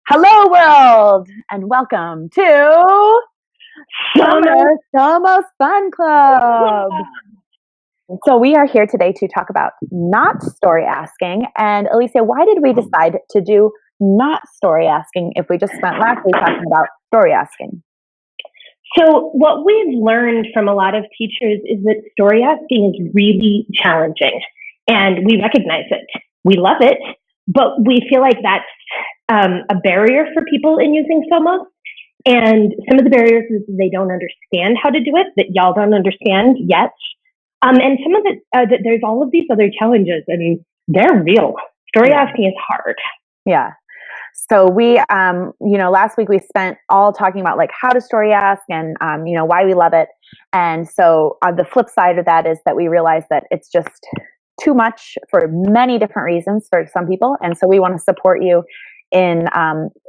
Hello, world, and welcome to Somos Fun Club. So we are here today to talk about not story asking. And Alicia, why did we decide to do not story asking if we just spent last week talking about story asking? So what we've learned from a lot of teachers is that story asking is really challenging, and we recognize it. We love it, but we feel like that's a barrier for people in using Somos. And some of the barriers is they don't understand how to do it, that y'all don't understand yet. And some of it, that there's all of these other challenges, and they're real. Story asking is hard. Yeah. So we, last week we spent all talking about like how to story ask and, why we love it. And so on the flip side of that is that we realize that it's just too much for many different reasons for some people. And so we want to support you in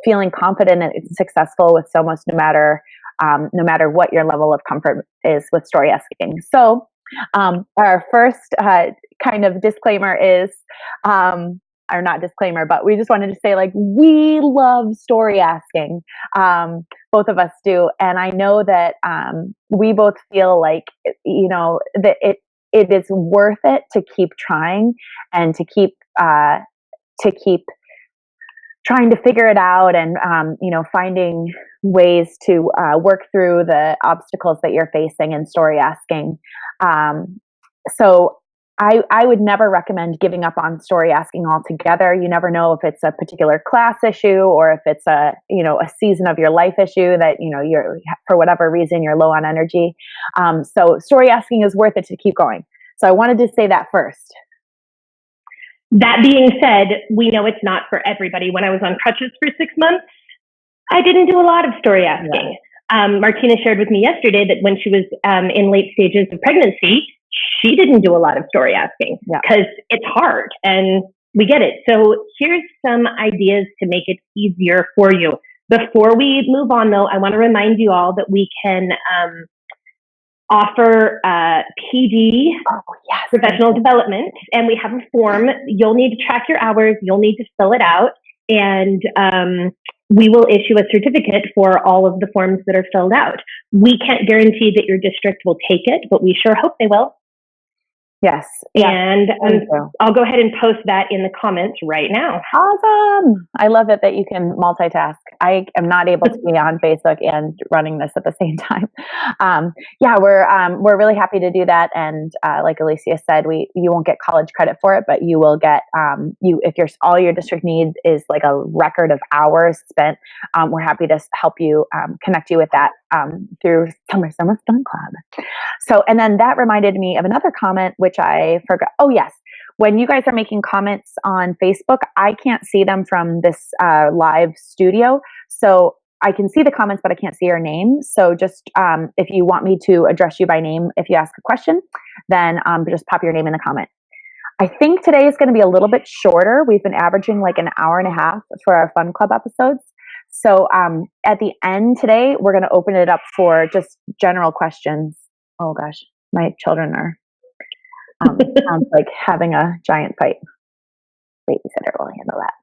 feeling confident and successful with Somos, no matter what your level of comfort is with story asking. So our first kind of disclaimer is, or not disclaimer, but we just wanted to say, like, we love story asking. Both of us do. And I know that we both feel like, that it is worth it to keep trying and to keep trying to figure it out and, finding ways to work through the obstacles that you're facing in story asking. So I would never recommend giving up on story asking altogether. You never know if it's a particular class issue or if it's a season of your life issue that, you're, for whatever reason, you're low on energy. So story asking is worth it to keep going. So I wanted to say that first. That being said, we know it's not for everybody. When I was on crutches for 6 months, I didn't do a lot of story asking. Yeah. Martina shared with me yesterday that when she was in late stages of pregnancy, she didn't do a lot of story asking because it's hard and we get it. So here's some ideas to make it easier for you. Before we move on, though, I want to remind you all that we can offer PD, professional development, and we have a form. You'll need to track your hours. You'll need to fill it out, and we will issue a certificate for all of the forms that are filled out. We can't guarantee that your district will take it, but we sure hope they will. Yes. And I'll go ahead and post that in the comments right now. Awesome. I love it that you can multitask. I am not able to be on Facebook and running this at the same time. We're really happy to do that. And like Alicia said, you won't get college credit for it, but you will get, if all your district needs is like a record of hours spent, we're happy to help you, connect you with that through Somos Fun Club. So, and then that reminded me of another comment, which I forgot. Oh, yes. When you guys are making comments on Facebook, I can't see them from this live studio. So I can see the comments, but I can't see your name. So just if you want me to address you by name, if you ask a question, then just pop your name in the comment. I think today is going to be a little bit shorter. We've been averaging like an hour and a half for our Fun Club episodes. So at the end today, we're going to open it up for just general questions. Oh gosh, my children are sounds like having a giant fight. Babysitter will handle that.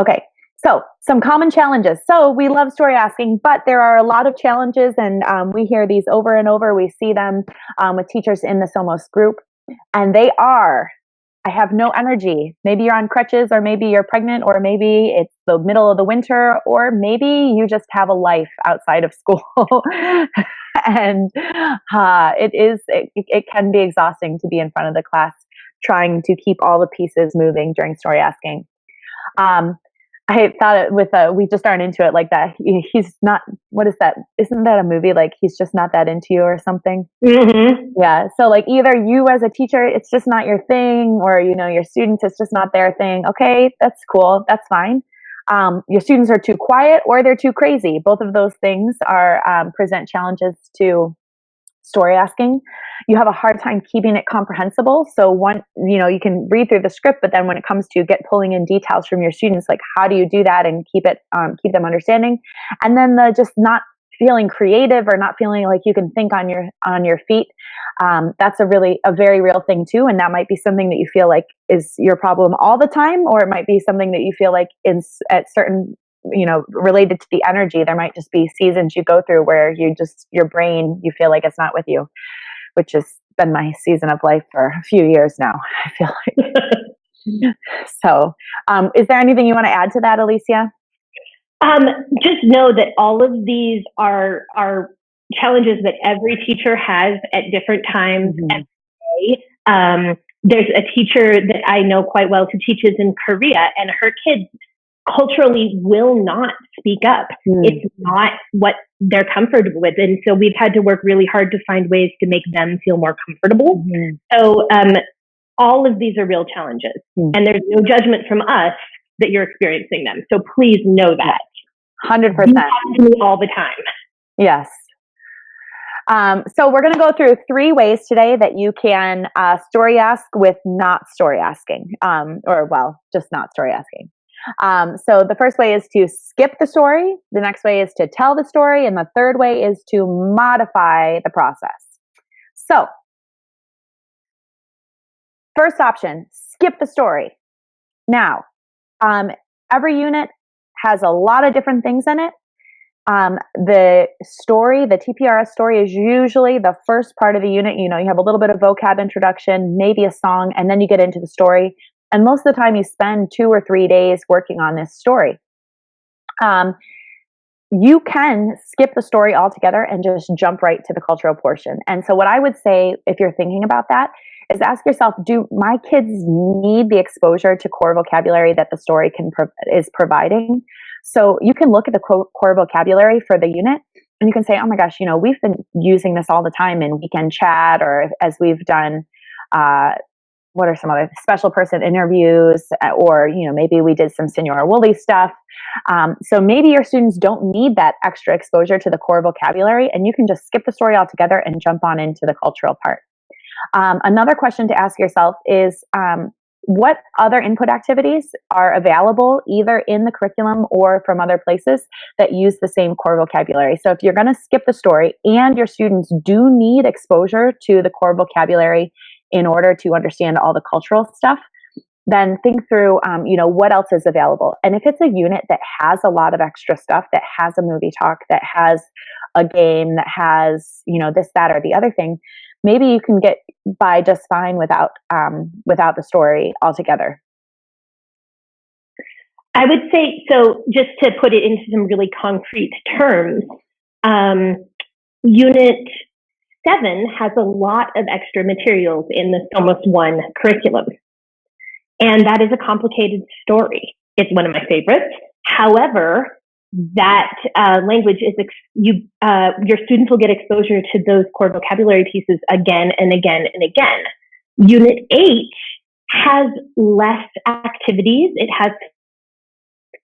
Okay, so some common challenges. So we love story asking, but there are a lot of challenges, and we hear these over and over. We see them with teachers in the Somos group, and they are, I have no energy. Maybe you're on crutches, or maybe you're pregnant, or maybe it's the middle of the winter, or maybe you just have a life outside of school. And it can be exhausting to be in front of the class trying to keep all the pieces moving during story asking. I thought we just aren't into it like that. He's not, what is that? Isn't that a movie? Like he's just not that into you or something? Mm-hmm. Yeah. So like either you as a teacher, it's just not your thing, or, your students, it's just not their thing. Okay. That's cool. That's fine. Your students are too quiet or they're too crazy. Both of those things are present challenges to story asking. You have a hard time keeping it comprehensible. So you can read through the script, but then when it comes to pulling in details from your students, like how do you do that and keep them understanding? And then the just not feeling creative or not feeling like you can think on your feet. That's a very real thing too. And that might be something that you feel like is your problem all the time, or it might be something that you feel like at certain related to the energy. There might just be seasons you go through where your brain, you feel like it's not with you, which has been my season of life for a few years now, I feel like. So, is there anything you want to add to that, Alicia? Just know that all of these are challenges that every teacher has at different times every day. There's a teacher that I know quite well who teaches in Korea, and her kids culturally will not speak up. It's not what they're comfortable with. And so we've had to work really hard to find ways to make them feel more comfortable. So all of these are real challenges, and there's no judgment from us that you're experiencing them. So please know that. 100%. All the time. Yes. So we're going to go through 3 ways today that you can story ask with not story asking, just not story asking. So the first way is to skip the story. The next way is to tell the story. And the third way is to modify the process. So first option, skip the story. Now, every unit has a lot of different things in it. The TPRS story is usually the first part of the unit. You have a little bit of vocab introduction, maybe a song, and then you get into the story. And most of the time you spend 2 or 3 days working on this story. You can skip the story altogether and just jump right to the cultural portion. And so what I would say, if you're thinking about that, is ask yourself, do my kids need the exposure to core vocabulary that the story is providing? So you can look at the core vocabulary for the unit, and you can say, oh my gosh, we've been using this all the time in weekend chat, or as we've done, what are some other special person interviews, or, maybe we did some Senora Woolley stuff. So maybe your students don't need that extra exposure to the core vocabulary, and you can just skip the story altogether and jump on into the cultural part. Another question to ask yourself is, what other input activities are available either in the curriculum or from other places that use the same core vocabulary? So if you're going to skip the story and your students do need exposure to the core vocabulary in order to understand all the cultural stuff, then think through, what else is available. And if it's a unit that has a lot of extra stuff, that has a movie talk, that has a game, that has, this, that, or the other thing, maybe you can get by just fine without the story altogether. I would say, so just to put it into some really concrete terms, Unit 7 has a lot of extra materials in the Somos 1 curriculum. And that is a complicated story. It's one of my favorites. However, that language is your students will get exposure to those core vocabulary pieces again and again and again. Unit 8 has less activities.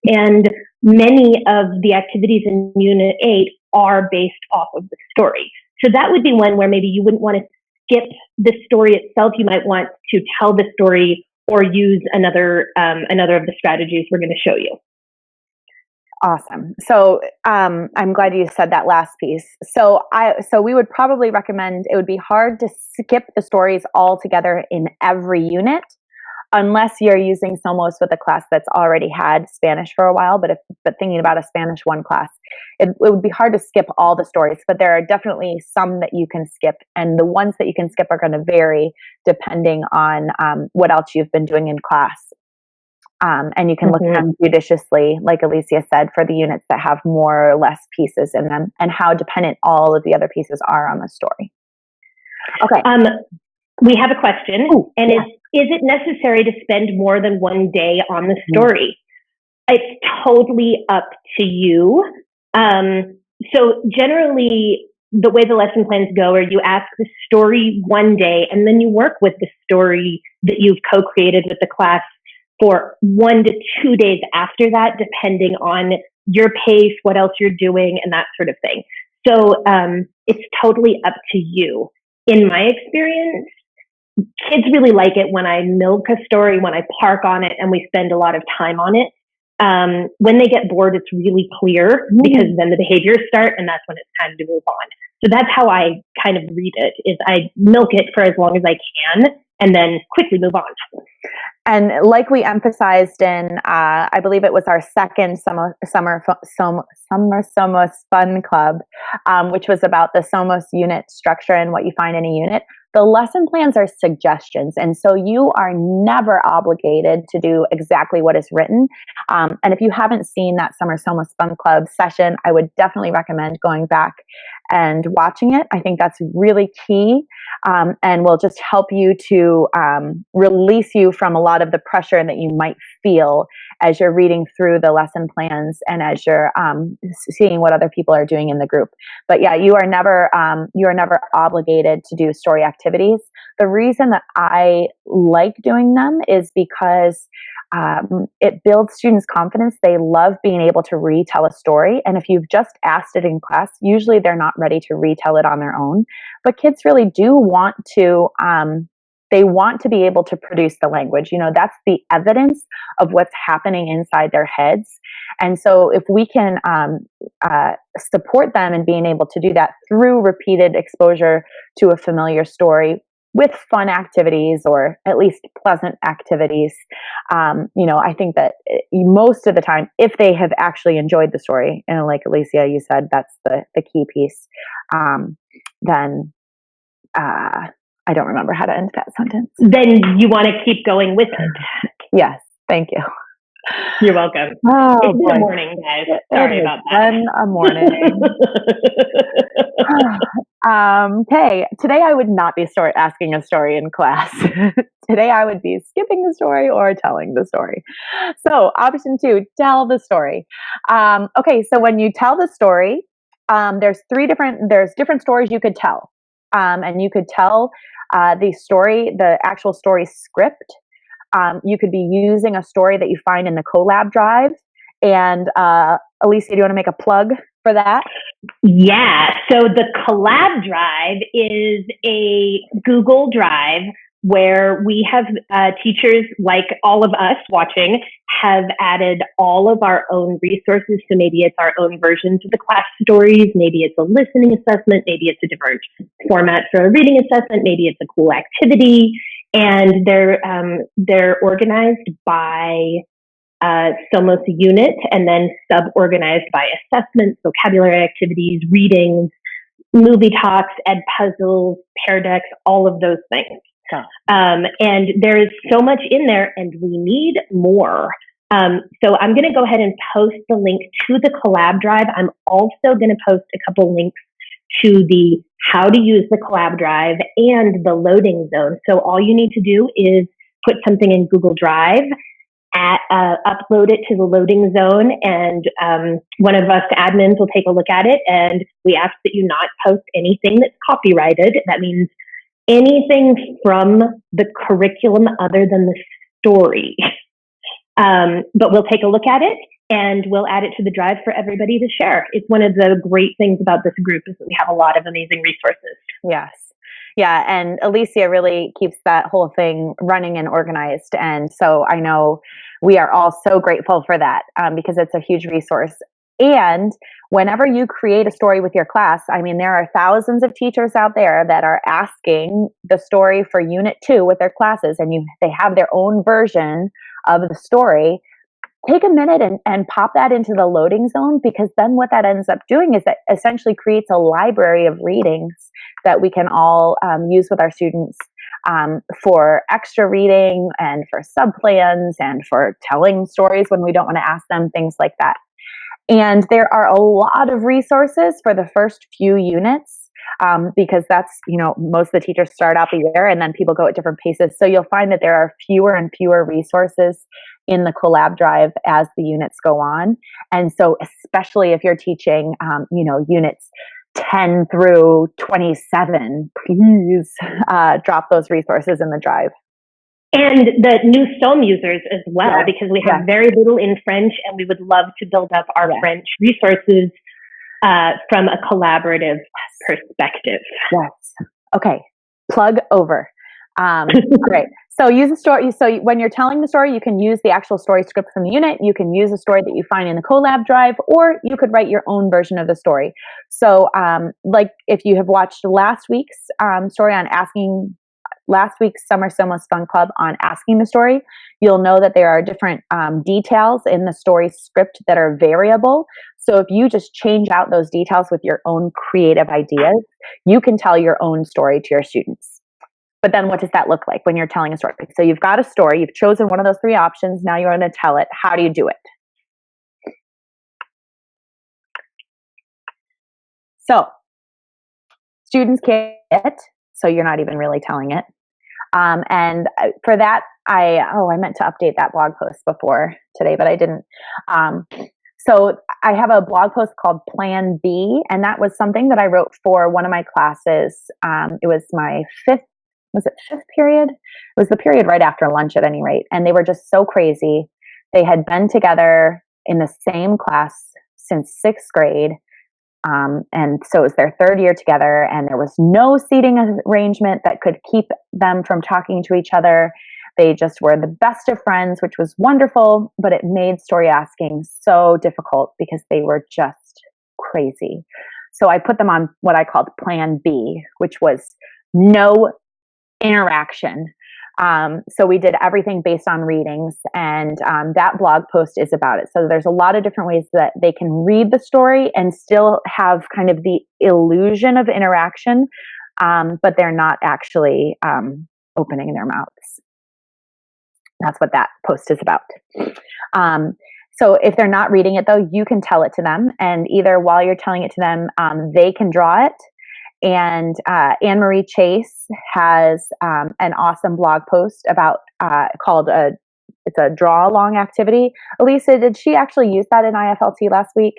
And many of the activities in Unit 8 are based off of the story. So that would be one where maybe you wouldn't want to skip the story itself. You might want to tell the story or use another of the strategies we're going to show you. Awesome. So I'm glad you said that last piece. So we would probably recommend, it would be hard to skip the stories altogether in every unit, unless you're using Somos with a class that's already had Spanish for a while. But thinking about a Spanish 1 class, it would be hard to skip all the stories. But there are definitely some that you can skip, and the ones that you can skip are going to vary depending on what else you've been doing in class. And you can look at them judiciously, like Alicia said, for the units that have more or less pieces in them, and how dependent all of the other pieces are on the story. Okay. We have a question, and is it necessary to spend more than 1 day on the story? It's totally up to you. So generally, the way the lesson plans go are you ask the story 1 day, and then you work with the story that you've co-created with the class for 1 to 2 days after that, depending on your pace, what else you're doing, and that sort of thing. So it's totally up to you. In my experience, kids really like it when I milk a story, when I park on it, and we spend a lot of time on it. When they get bored, it's really clear, because then the behaviors start, and that's when it's time to move on. So that's how I kind of read it, is I milk it for as long as I can, and then quickly move on. And like we emphasized in, I believe it was our second Summer Somos Fun Club, which was about the Somos unit structure and what you find in a unit. The lesson plans are suggestions, and so you are never obligated to do exactly what is written. And if you haven't seen that Summer Somos Fun Club session, I would definitely recommend going back and watching it. I think that's really key, and will just help you to release you from a lot of the pressure that you might feel as you're reading through the lesson plans and as you're seeing what other people are doing in the group. But yeah, you are never obligated to do story activities. The reason that I like doing them is because it builds students' confidence. They love being able to retell a story. And if you've just asked it in class, usually they're not ready to retell it on their own. But kids really do want to, they want to be able to produce the language. You know, that's the evidence of what's happening inside their heads. And so if we can support them in being able to do that through repeated exposure to a familiar story, with fun activities or at least pleasant activities, I think that most of the time, if they have actually enjoyed the story, and like Alicia, you said, that's the key piece, then I don't remember how to end that sentence. Then you want to keep going with it. Yes, thank you. You're welcome. Oh, it's been a morning, guys. Sorry about that. Been a morning. Okay, today I would not be asking a story in class. Today I would be skipping the story or telling the story. So option 2, tell the story. Okay, so when you tell the story, there's different stories you could tell. And you could tell the actual story script. You could be using a story that you find in the Collab Drive. And Alicia, do you want to make a plug for that? Yeah. So the Collab Drive is a Google Drive where we have teachers like all of us watching have added all of our own resources. So maybe it's our own versions of the class stories. Maybe it's a listening assessment. Maybe it's a different format for a reading assessment. Maybe it's a cool activity. And they're organized by Somos unit and then sub-organized by assessments, vocabulary activities, readings, movie talks, ed puzzles, pair decks, all of those things. Oh. And there's so much in there and we need more. So I'm going to go ahead and post the link to the Collab Drive. I'm also going to post a couple links to the how to use the Collab Drive and the loading zone. So all you need to do is put something in Google Drive, upload it to the loading zone, and one of us admins will take a look at it, and we ask that you not post anything that's copyrighted. That means anything from the curriculum other than the story. But we'll take a look at it and we'll add it to the drive for everybody to share. It's one of the great things about this group is that we have a lot of amazing resources. Yes. Yeah. And Alicia really keeps that whole thing running and organized. And so I know we are all so grateful for that because it's a huge resource. And whenever you create a story with your class, I mean, there are thousands of teachers out there that are asking the story for Unit 2 with their classes, and they have their own version of the story. Take a minute and pop that into the loading zone, because then what that ends up doing is that essentially creates a library of readings that we can all use with our students for extra reading and for sub-plans and for telling stories when we don't want to ask them, things like that. And there are a lot of resources for the first few units because that's, most of the teachers start out the year and then people go at different paces. So you'll find that there are fewer and fewer resources in the Collab Drive as the units go on. And so especially if you're teaching, units 10 through 27, please drop those resources in the drive. And the new SOM users as well, because we have very little in French and we would love to build up our French resources from a collaborative perspective. Yes. Okay. Plug over. Great. So use a story. So when you're telling the story, you can use the actual story script from the unit. You can use a story that you find in the Collab Drive, or you could write your own version of the story. So like if you have watched last week's story on asking last week's Summer Somos Fun Club on asking the story, you'll know that there are different details in the story script that are variable. So if you just change out those details with your own creative ideas, you can tell your own story to your students. But then what does that look like when you're telling a story? So you've got a story, you've chosen one of those three options, now you're going to tell it. How do you do it? So students can't, so you're not even really telling it. And for that, I meant to update that blog post before today, but I didn't. So I have a blog post called Plan B, and that was something that I wrote for one of my classes. It was my fifth period? It was the period right after lunch at any rate. And they were just so crazy. They had been together in the same class since sixth grade. And so it was their third year together, and there was no seating arrangement that could keep them from talking to each other. They just were the best of friends, which was wonderful, but it made story asking so difficult because they were just crazy. So I put them on what I called Plan B, which was no interaction. So we did everything based on readings, and that blog post is about it. So there's a lot of different ways that they can read the story and still have kind of the illusion of interaction, but they're not actually opening their mouths. That's what that post is about. So if they're not reading it, though, you can tell it to them, and either while you're telling it to them, they can draw it. And Anne-Marie Chase has an awesome blog post about called it's a draw along activity. Elisa, did she actually use that in IFLT last week?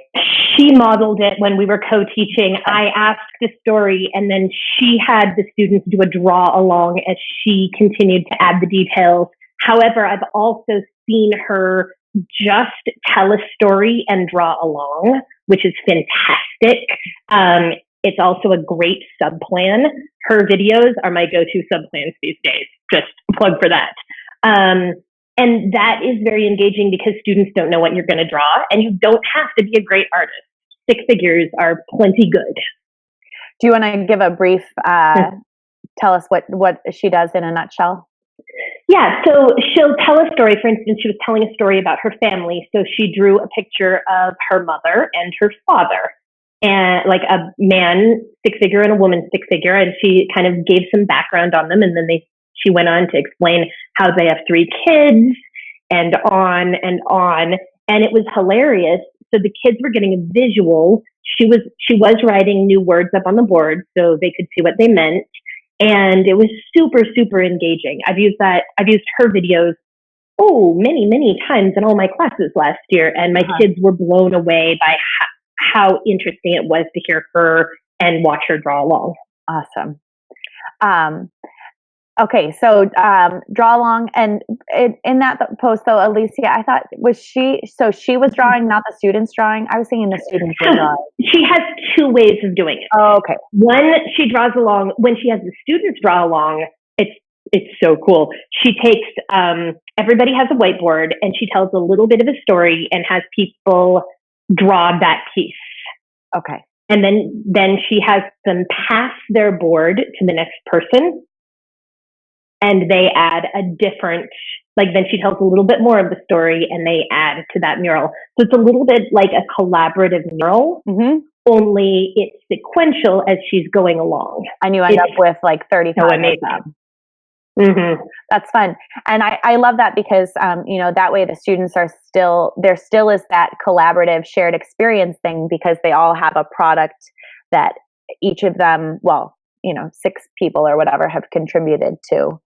She modeled it when we were co-teaching. I asked the story, and then she had the students do a draw along as she continued to add the details. However, I've also seen her just tell a story and draw along, which is fantastic. It's also a great subplan. Her videos are my go-to subplans these days. Just a plug for that. And that is very engaging because students don't know what you're going to draw, and you don't have to be a great artist. Stick figures are plenty good. Do you want to give a brief, tell us what she does in a nutshell? Yeah, so she'll tell a story. For instance, she was telling a story about her family. So she drew a picture of her mother and her father, and like a man stick figure and a woman stick figure. And she kind of gave some background on them. And then she went on to explain how they have 3 kids and on and on. And it was hilarious. So the kids were getting a visual. She was writing new words up on the board so they could see what they meant. And it was super, super engaging. I've used her videos, many, many times in all my classes last year. And my kids were blown away by how interesting it was to hear her and watch her draw along. Awesome. Okay, so draw along, and in that post though, Alicia, I thought she was drawing, not the students drawing. I was thinking the students were drawing. She has 2 ways of doing it. Oh, okay. One, she draws along. When she has the students draw along, it's so cool. She takes everybody has a whiteboard, and she tells a little bit of a story and has people draw that piece. Okay. And then she has them pass their board to the next person, and they add a different, then she tells a little bit more of the story and they add to that mural. So it's a little bit like a collaborative mural, only it's sequential as she's going along. And you end up with 35 of them. Mm-hmm. That's fun. And I love that because, that way the students there still is that collaborative shared experience thing, because they all have a product that each of them, 6 people or whatever have contributed to.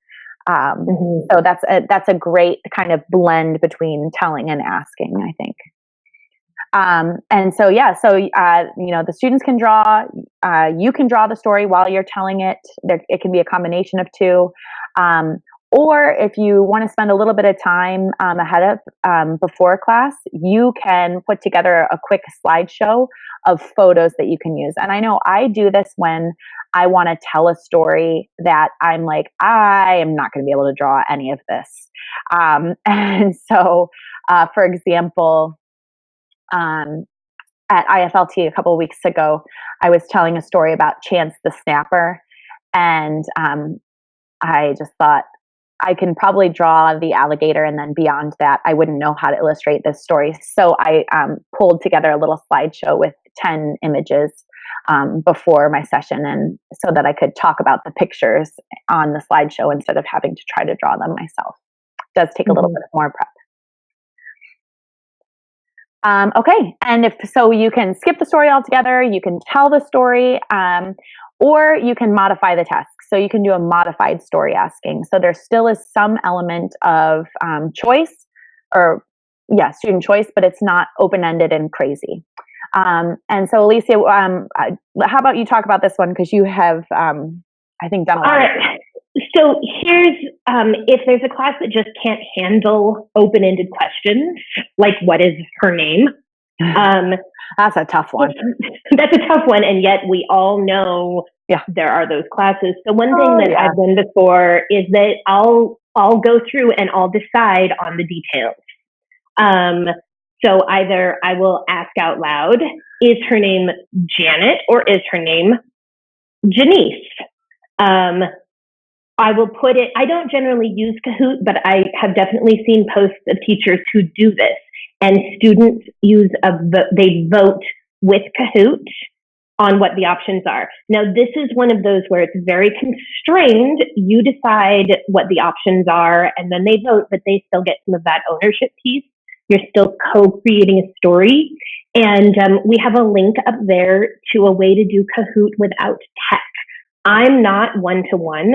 So that's a great kind of blend between telling and asking, I think. And so, the students can draw, you can draw the story while you're telling it. It can be a combination of 2. Or if you want to spend a little bit of time ahead of before class, you can put together a quick slideshow of photos that you can use. And I know I do this when I want to tell a story that I'm like, I am not going to be able to draw any of this. And so, for example, at IFLT a couple of weeks ago, I was telling a story about Chance the Snapper, and I just thought I can probably draw the alligator, and then beyond that, I wouldn't know how to illustrate this story. So I pulled together a little slideshow with 10 images before my session, and so that I could talk about the pictures on the slideshow instead of having to try to draw them myself. It does take a little bit more prep. Okay, and if so, you can skip the story altogether, you can tell the story, or you can modify the task. So you can do a modified story asking. So there still is some element of choice, or student choice, but it's not open-ended and crazy. And so, Alicia, how about you talk about this one, because you have, I think, done a lot. All right. So here's, if there's a class that just can't handle open-ended questions, like what is her name? That's a tough one. That's a tough one, and yet we all know there are those classes. So one thing that I've done before is that I'll go through and I'll decide on the details. So either I will ask out loud, is her name Janet or is her name Janice? I will put it, I don't generally use Kahoot, but I have definitely seen posts of teachers who do this, and students they vote with Kahoot on what the options are. Now, this is one of those where it's very constrained. You decide what the options are, and then they vote, but they still get some of that ownership piece. You're still co-creating a story. And we have a link up there to a way to do Kahoot without tech. I'm not one-to-one.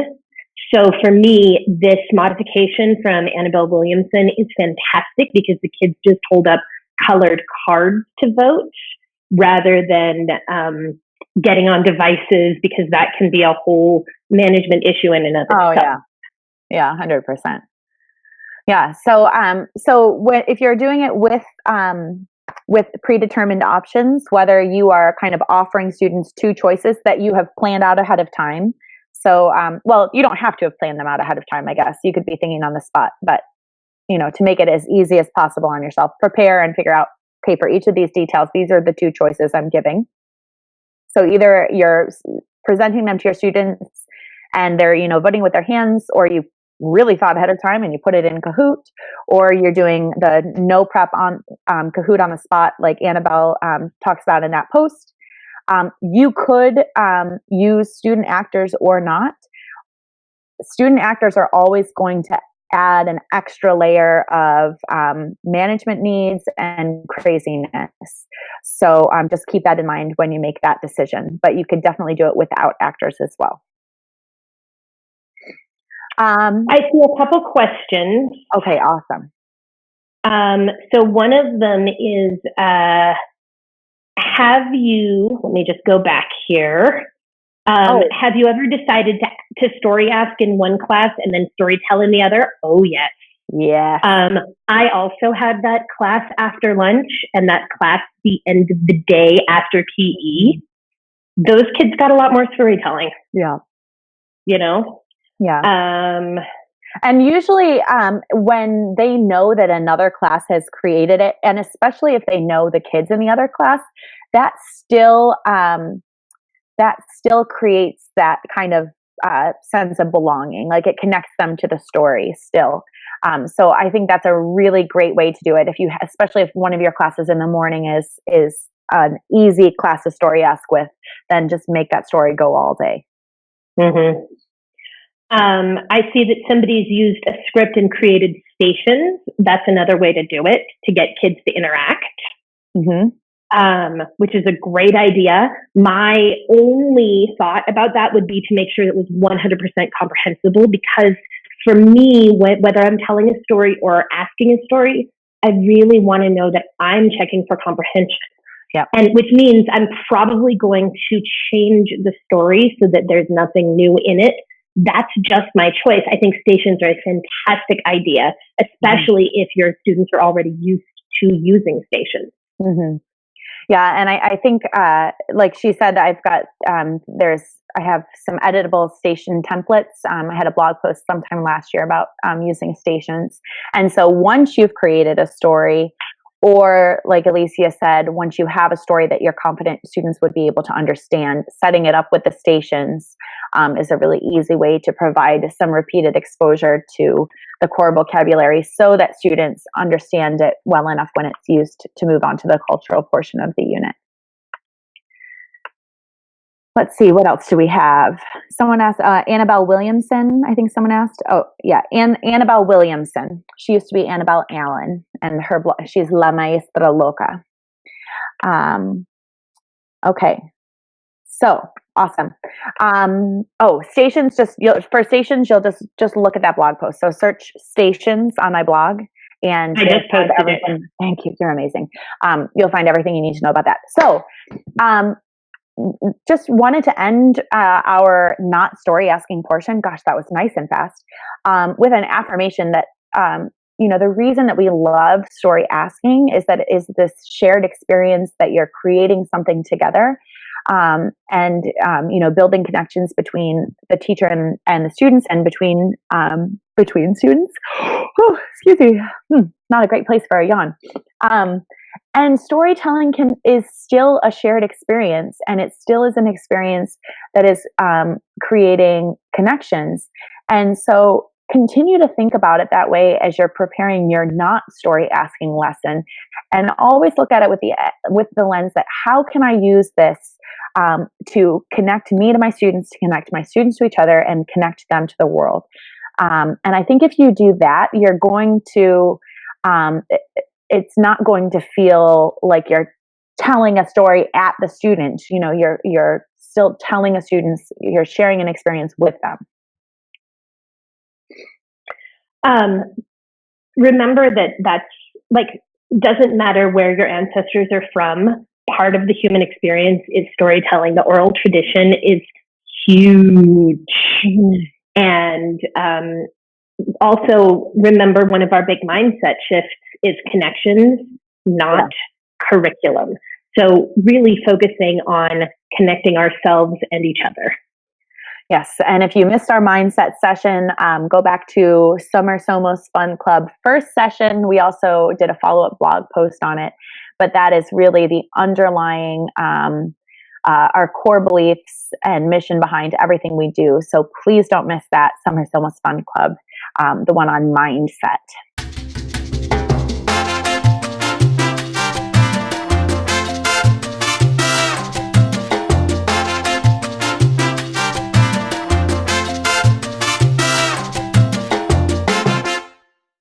So for me, this modification from Annabelle Williamson is fantastic because the kids just hold up colored cards to vote rather than getting on devices, because that can be a whole management issue in and of itself. Yeah, 100%. Yeah. So if you're doing it with predetermined options, whether you are kind of offering students two choices that you have planned out ahead of time. So, you don't have to have planned them out ahead of time, I guess. You could be thinking on the spot, but, to make it as easy as possible on yourself, prepare and figure out, okay, for each of these details, these are the two choices I'm giving. So either you're presenting them to your students and they're, voting with their hands, or you really thought ahead of time and you put it in Kahoot, or you're doing the no prep on Kahoot on the spot, like Annabelle talks about in that post. You could use student actors or not. Student actors are always going to add an extra layer of management needs and craziness. So just keep that in mind when you make that decision. But you could definitely do it without actors as well. I see a couple questions. Okay, awesome. So one of them is, let me just go back here. Have you ever decided to story ask in one class and then story tell in the other? Oh, yes. Yeah. I also had that class after lunch and that class the end of the day after PE. Those kids got a lot more storytelling. Yeah. Yeah. And usually when they know that another class has created it, and especially if they know the kids in the other class, that still creates that kind of sense of belonging. Like, it connects them to the story still. So I think that's a really great way to do it. Especially if one of your classes in the morning is an easy class to story ask with, then just make that story go all day. Mm-hmm. I see that somebody's used a script and created stations. That's another way to do it, to get kids to interact, which is a great idea. My only thought about that would be to make sure it was 100% comprehensible, because for me, whether I'm telling a story or asking a story, I really want to know that I'm checking for comprehension. Yeah. And which means I'm probably going to change the story so that there's nothing new in it. That's just my choice. I think stations are a fantastic idea, especially if your students are already used to using stations. Mm-hmm. Yeah, and I think, like she said, I've got I have some editable station templates. I had a blog post sometime last year about using stations, and so once you've created a story, or like Alicia said, once you have a story that you're confident students would be able to understand, setting it up with the stations is a really easy way to provide some repeated exposure to the core vocabulary so that students understand it well enough when it's used to move on to the cultural portion of the unit. Let's see, what else do we have? Someone asked, Annabelle Williamson, I think someone asked. Oh, yeah, Annabelle Williamson. She used to be Annabelle Allen, and she's La Maestra Loca. Okay, so awesome. Stations, for stations, you'll just look at that blog post. So search stations on my blog, and I just posted everything. It. Thank you, you're amazing. You'll find everything you need to know about that. So, just wanted to end our not story asking portion. Gosh, that was nice and fast. With an affirmation that the reason that we love story asking is that it is this shared experience that you're creating something together, and building connections between the teacher and the students, and between students. Oh, excuse me. Not a great place for a yawn. And storytelling is still a shared experience, and it still is an experience that is creating connections. And so continue to think about it that way as you're preparing your not story asking lesson, and always look at it with the lens that how can I use this to connect me to my students, to connect my students to each other, and connect them to the world. And I think if you do that, you're going to it's not going to feel like you're telling a story at the student. You're still telling a student, you're sharing an experience with them. Remember that's doesn't matter where your ancestors are from. Part of the human experience is storytelling. The oral tradition is huge. And also remember, one of our big mindset shifts is connections, not curriculum. So really focusing on connecting ourselves and each other. Yes, and if you missed our mindset session, go back to Summer Somos Fun Club first session. We also did a follow-up blog post on it, but that is really the underlying our core beliefs and mission behind everything we do. So please don't miss that Summer Somos Fun Club, the one on mindset.